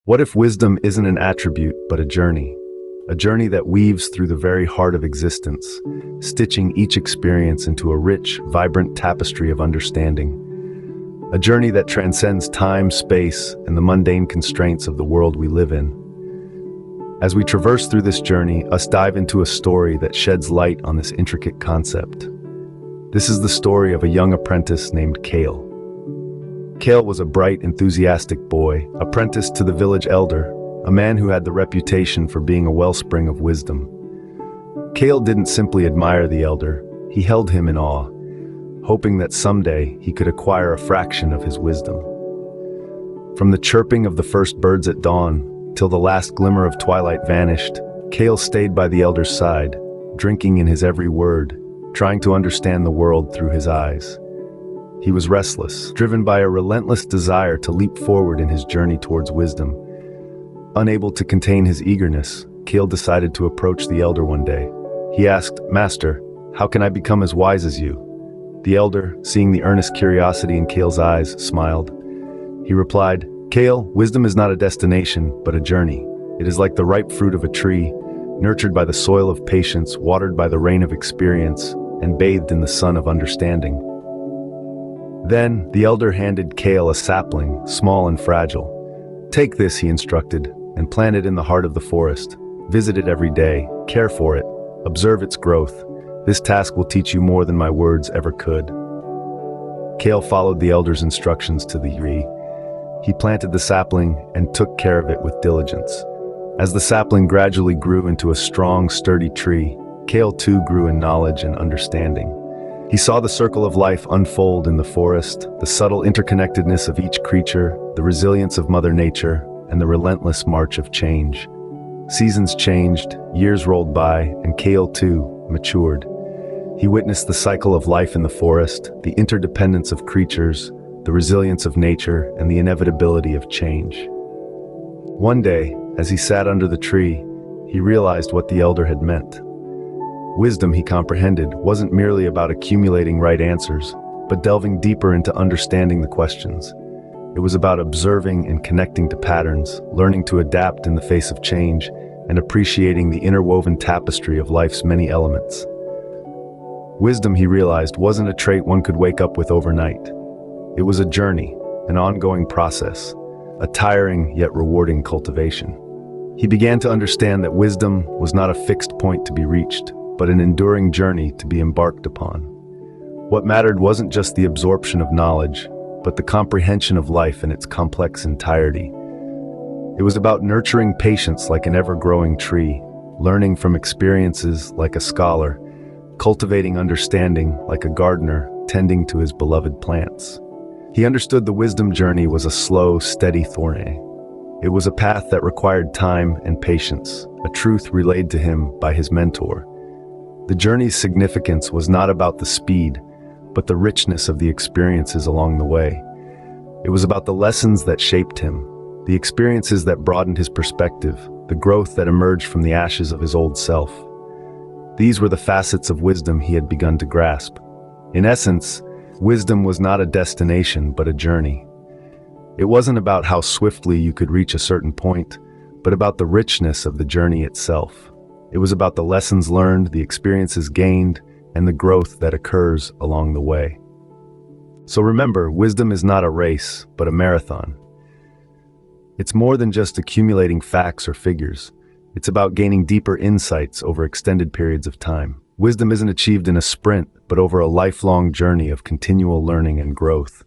What if wisdom isn't an attribute, but a journey? A journey that weaves through the very heart of existence, stitching each experience into a rich, vibrant tapestry of understanding. A journey that transcends time, space, and the mundane constraints of the world we live in. As we traverse through this journey, us dive into a story that sheds light on this intricate concept. This is the story of a young apprentice named Kale. Kale was a bright, enthusiastic boy, apprenticed to the village elder, a man who had the reputation for being a wellspring of wisdom. Kale didn't simply admire the elder, he held him in awe, hoping that someday he could acquire a fraction of his wisdom. From the chirping of the first birds at dawn, till the last glimmer of twilight vanished, Kale stayed by the elder's side, drinking in his every word, trying to understand the world through his eyes. He was restless, driven by a relentless desire to leap forward in his journey towards wisdom. Unable to contain his eagerness, Kale decided to approach the elder one day. He asked, "Master, how can I become as wise as you?" The elder, seeing the earnest curiosity in Kale's eyes, smiled. He replied, "Kale, wisdom is not a destination, but a journey. It is like the ripe fruit of a tree, nurtured by the soil of patience, watered by the rain of experience, and bathed in the sun of understanding." Then, the elder handed Kale a sapling, small and fragile. "Take this," he instructed, "and plant it in the heart of the forest. Visit it every day, care for it, observe its growth. This task will teach you more than my words ever could." Kale followed the elder's instructions to the T. He planted the sapling and took care of it with diligence. As the sapling gradually grew into a strong, sturdy tree, Kale too grew in knowledge and understanding. He saw the circle of life unfold in the forest, the subtle interconnectedness of each creature, the resilience of Mother Nature, and the relentless march of change. Seasons changed, years rolled by, and Kale too matured. He witnessed the cycle of life in the forest, the interdependence of creatures, the resilience of nature, and the inevitability of change. One day, as he sat under the tree, he realized what the elder had meant. Wisdom, he comprehended, wasn't merely about accumulating right answers, but delving deeper into understanding the questions. It was about observing and connecting to patterns, learning to adapt in the face of change, and appreciating the interwoven tapestry of life's many elements. Wisdom, he realized, wasn't a trait one could wake up with overnight. It was a journey, an ongoing process, a tiring yet rewarding cultivation. He began to understand that wisdom was not a fixed point to be reached, but an enduring journey to be embarked upon. What mattered wasn't just the absorption of knowledge, but the comprehension of life in its complex entirety. It was about nurturing patience like an ever-growing tree, learning from experiences like a scholar, cultivating understanding like a gardener tending to his beloved plants. He understood the wisdom journey was a slow, steady thorny. It was a path that required time and patience, a truth relayed to him by his mentor. The journey's significance was not about the speed, but the richness of the experiences along the way. It was about the lessons that shaped him, the experiences that broadened his perspective, the growth that emerged from the ashes of his old self. These were the facets of wisdom he had begun to grasp. In essence, wisdom was not a destination, but a journey. It wasn't about how swiftly you could reach a certain point, but about the richness of the journey itself. It was about the lessons learned, the experiences gained, and the growth that occurs along the way. So remember, wisdom is not a race, but a marathon. It's more than just accumulating facts or figures. It's about gaining deeper insights over extended periods of time. Wisdom isn't achieved in a sprint, but over a lifelong journey of continual learning and growth.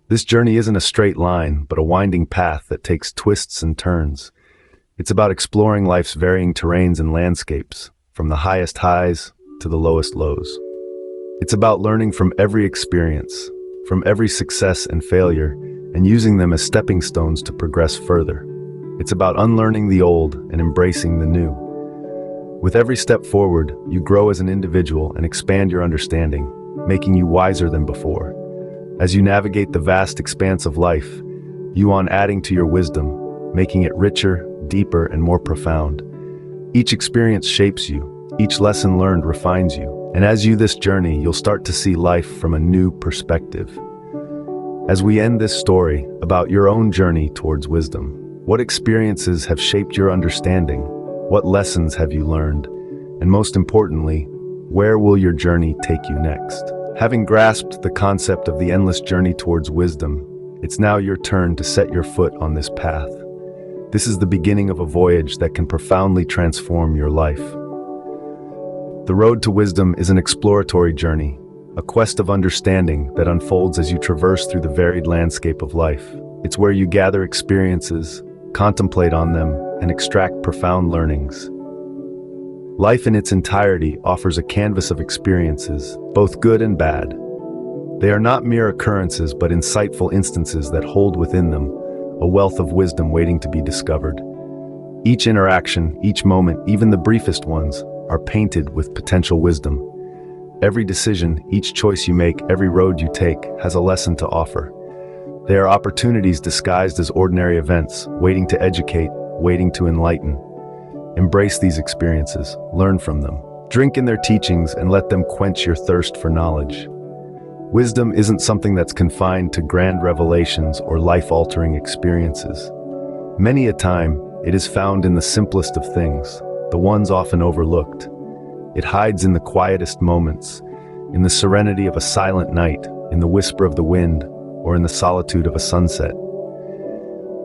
This journey isn't a straight line, but a winding path that takes twists and turns. It's about exploring life's varying terrains and landscapes, from the highest highs to the lowest lows. It's about learning from every experience, from every success and failure, and using them as stepping stones to progress further. It's about unlearning the old and embracing the new. With every step forward, you grow as an individual and expand your understanding, making you wiser than before. As you navigate the vast expanse of life, you are adding to your wisdom, making it richer, deeper, and more profound. Each experience shapes you, each lesson learned refines you, and as you this journey, you'll start to see life from a new perspective. As we end this story about your own journey towards wisdom, What experiences have shaped your understanding? What lessons have you learned? And most importantly, where will your journey take you next? Having grasped the concept of the endless journey towards wisdom, it's now your turn to set your foot on this path. This is the beginning of a voyage that can profoundly transform your life. The road to wisdom is an exploratory journey, a quest of understanding that unfolds as you traverse through the varied landscape of life. It's where you gather experiences, contemplate on them, and extract profound learnings. Life in its entirety offers a canvas of experiences, both good and bad. They are not mere occurrences but insightful instances that hold within them a wealth of wisdom waiting to be discovered. Each interaction, each moment, even the briefest ones, are painted with potential wisdom. Every decision, each choice you make, every road you take, has a lesson to offer. They are opportunities disguised as ordinary events, waiting to educate, waiting to enlighten. Embrace these experiences, learn from them. Drink in their teachings and let them quench your thirst for knowledge. Wisdom isn't something that's confined to grand revelations or life-altering experiences. Many a time, it is found in the simplest of things, the ones often overlooked. It hides in the quietest moments, in the serenity of a silent night, in the whisper of the wind, or in the solitude of a sunset.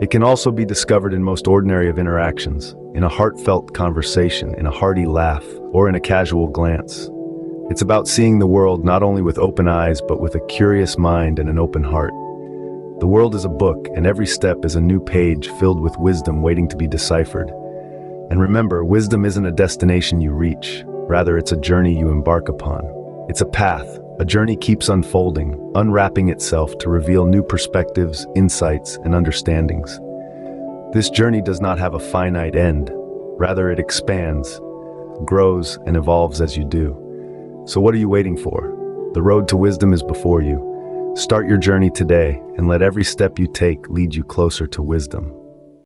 It can also be discovered in most ordinary of interactions, in a heartfelt conversation, in a hearty laugh, or in a casual glance. It's about seeing the world not only with open eyes, but with a curious mind and an open heart. The world is a book, and every step is a new page filled with wisdom waiting to be deciphered. And remember, wisdom isn't a destination you reach. Rather, it's a journey you embark upon. It's a path. A journey keeps unfolding, unwrapping itself to reveal new perspectives, insights, and understandings. This journey does not have a finite end. Rather, it expands, grows, and evolves as you do. So what are you waiting for? The road to wisdom is before you. Start your journey today, and let every step you take lead you closer to wisdom.